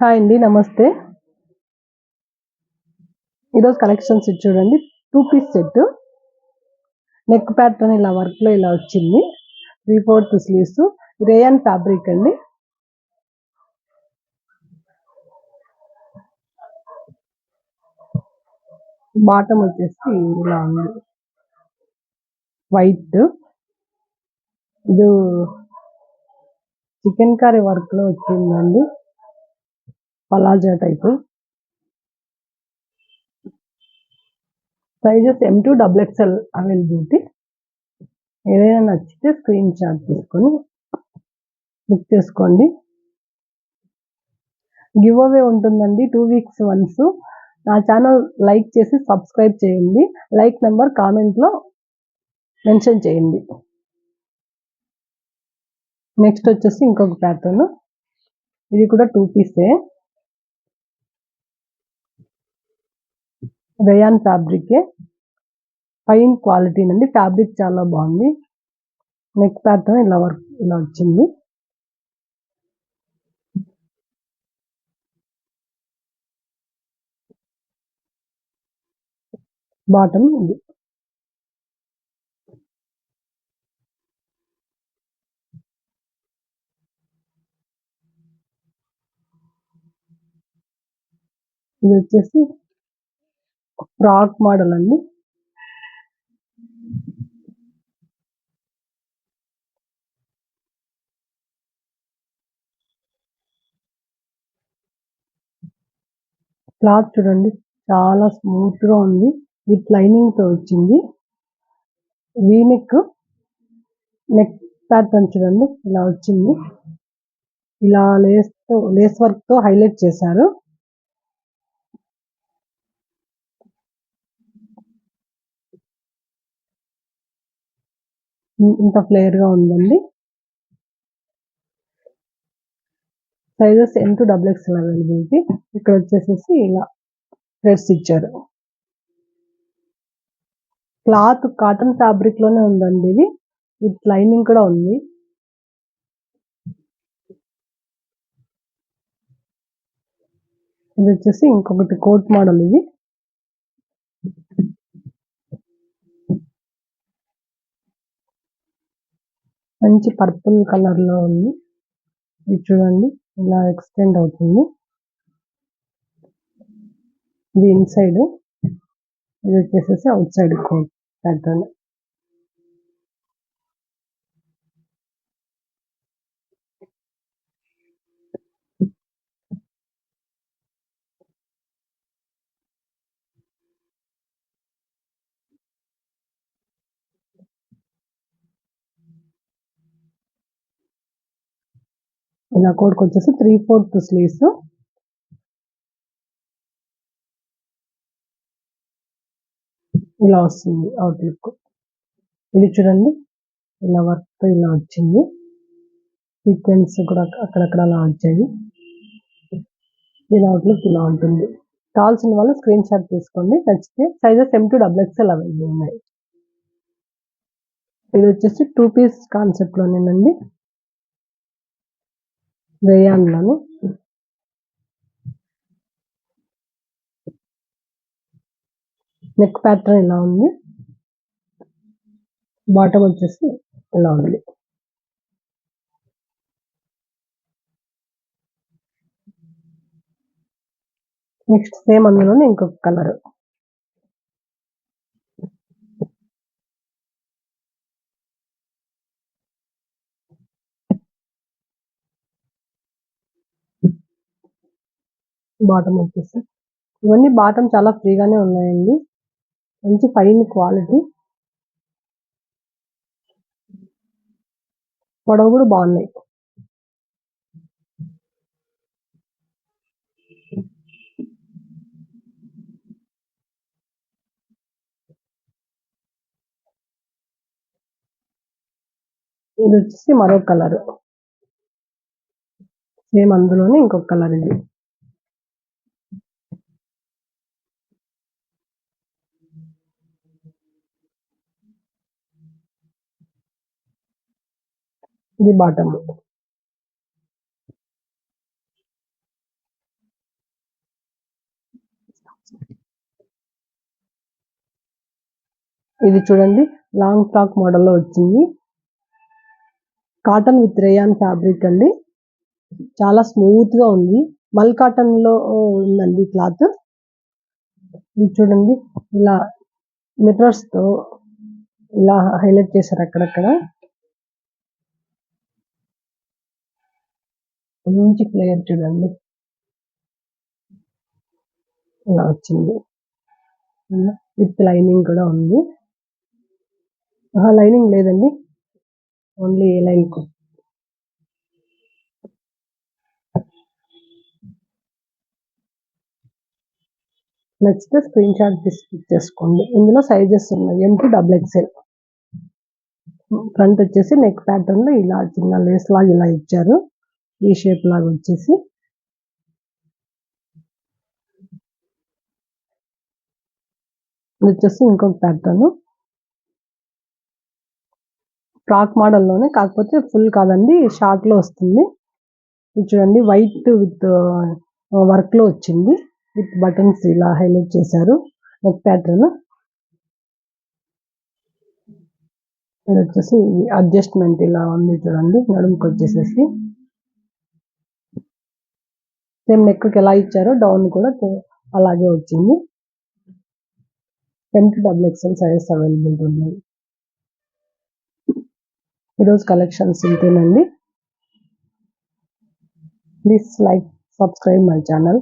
Hi అండి. నమస్తే. ఈరోజు కలెక్షన్స్ ఇది చూడండి. 2 పీస్ సెట్. నెక్ ప్యాటర్న్ ఇలా వర్క్‌లో ఇలా వచ్చింది. 3/4 స్లీవ్స్. రేయాన్ ఫ్యాబ్రిక్ అండి. బాటమ్ వచ్చేసి ఇలా ఉంది. వైట్. ఇది చికెన్ కర్రీ వర్క్‌లో వచ్చిందండి. పలాజా type. Sizes M2 XXL availability. ఏదైనా నచ్చితే స్క్రీన్ షాట్ తీసుకొని బుక్ చేసుకోండి. గివ్ అవే ఉంటుందండి 2 వీక్స్ వన్స్. నా ఛానల్ లైక్ చేసి సబ్స్క్రైబ్ చేయండి. లైక్ నెంబర్ కామెంట్లో మెన్షన్ చేయండి. నెక్స్ట్ వచ్చేసి ఇంకొక ప్యాటర్న్. ఇది కూడా 2 పీసే. రేయాన్ ఫ్యాబ్రికే. ఫైన్ క్వాలిటీ అండి. ఫ్యాబ్రిక్ చాలా బాగుంది. నెక్ ప్యాటర్న్ ఇలా వర్క్ ఇలా వచ్చింది. బాటమ్ ఇది. ఇది వచ్చేసి ఫ్రాక్ మోడల్ అండి. క్లాత్ చూడండి చాలా స్మూత్ గా ఉంది. విత్ లైనింగ్ తో వచ్చింది. వీనెక్. నెక్ ప్యాటర్న్ చూడండి ఇలా వచ్చింది. ఇలా లేస్ వర్క్ తో హైలైట్ చేశారు. ఇంత ఫ్లేయర్ గా ఉందండి. Sizes M2 XXL availability. ఇక్కడ వచ్చేసేసి ఇలా థ్రెడ్స్ ఇచ్చారు. క్లాత్ కాటన్ ఫ్యాబ్రిక్ లోనే ఉందండి. ఇది విత్ లైనింగ్ కూడా ఉంది. ఇది వచ్చేసి ఇంకొకటి కోట్ మోడల్. ఇది మంచి పర్పుల్ కలర్ లో ఉంది. ఇది చూడండి ఇలా ఎక్స్టెండ్ అవుతుంది. ఇది ఇన్సైడ్. ఇది వచ్చేసేసి అవుట్ సైడ్ కోట్ ప్యాటర్న్. ఇలా కోట్కి వచ్చేసి 3/4 స్లీవ్స్. ఇలా వస్తుంది అవుట్ లుక్. ఇది చూడండి ఇలా వర్క్ ఇలా వచ్చింది. సీక్వెన్స్ కూడా అక్కడక్కడ అలా వచ్చాయి. దీని అవుట్ లుక్ ఇలా ఉంటుంది. కావాల్సిన వాళ్ళు స్క్రీన్ షాట్ తీసుకోండి. నచ్చితే సైజెస్ M2 XXL అవైలబుల్ ఉన్నాయి. ఇది వచ్చేసి 2 పీస్ కాన్సెప్ట్ లోనేనండి. రేయాన్ లోని. నెక్ ప్యాటర్న్ ఇలా ఉంది. బాటమ్ వచ్చేసి ఇలా ఉంది. నెక్స్ట్ సేమ్ అందులోనే ఇంకొక కలర్. బాటమ్ వచ్చేసి ఇవన్నీ బాటమ్ చాలా ఫ్రీగానే ఉన్నాయండి. మంచి ఫైన్ క్వాలిటీ. పొడవు కూడా బాగున్నాయి. ఇది వచ్చేసి మరో కలర్. సేమ్ అందులోనే ఇంకొక కలర్. ఇది ఇది బాటమ్. ఇది చూడండి లాంగ్ ఫ్రాక్ మోడల్లో వచ్చింది. కాటన్ విత్ రేయాన్ ఫ్యాబ్రిక్ అండి. చాలా స్మూత్ గా ఉంది. మల్ కాటన్ లో ఉందండి క్లాత్. ఇది చూడండి ఇలా మిర్రర్స్ తో ఇలా హైలైట్ చేశారు అక్కడక్కడ. మంచి ఫ్లేయర్ చూడండి ఇలా వచ్చింది. విత్ లైనింగ్ కూడా ఉంది. లైనింగ్ లేదండి, ఓన్లీ ఏ లైన్. నచ్చితే స్క్రీన్ షాట్ తీసుకోండి. ఇందులో సైజెస్ ఉన్నాయి, M to XXL. ఫ్రంట్ వచ్చేసి నెక్ ప్యాటర్న్ లో ఇలా చిన్న లేస్ లాగా ఇలా ఇచ్చారు, ఈ షేప్ లాగా వచ్చేసి. ఇది వచ్చేసి ఇంకొక ప్యాటర్న్, ఫ్రాక్ మోడల్ లోనే, కాకపోతే ఫుల్ కాదండి, షార్ట్ లో వస్తుంది. ఇది చూడండి వైట్ విత్ వర్క్ లో వచ్చింది, విత్ బటన్స్ ఇలా హైలైట్ చేశారు నెక్ ప్యాటర్న్. ఇది వచ్చేసి అడ్జస్ట్మెంట్ ఇలా ఉంది చూడండి, నడుముకి వచ్చేసేసి సేమ్ నెక్ కి ఎలా ఇచ్చారో డౌన్ కూడా అలాగే వచ్చింది. M to XXL sizes available ఉన్నాయి. ఈరోజు కలెక్షన్స్ ఇంతేనండి. Please like, subscribe my channel.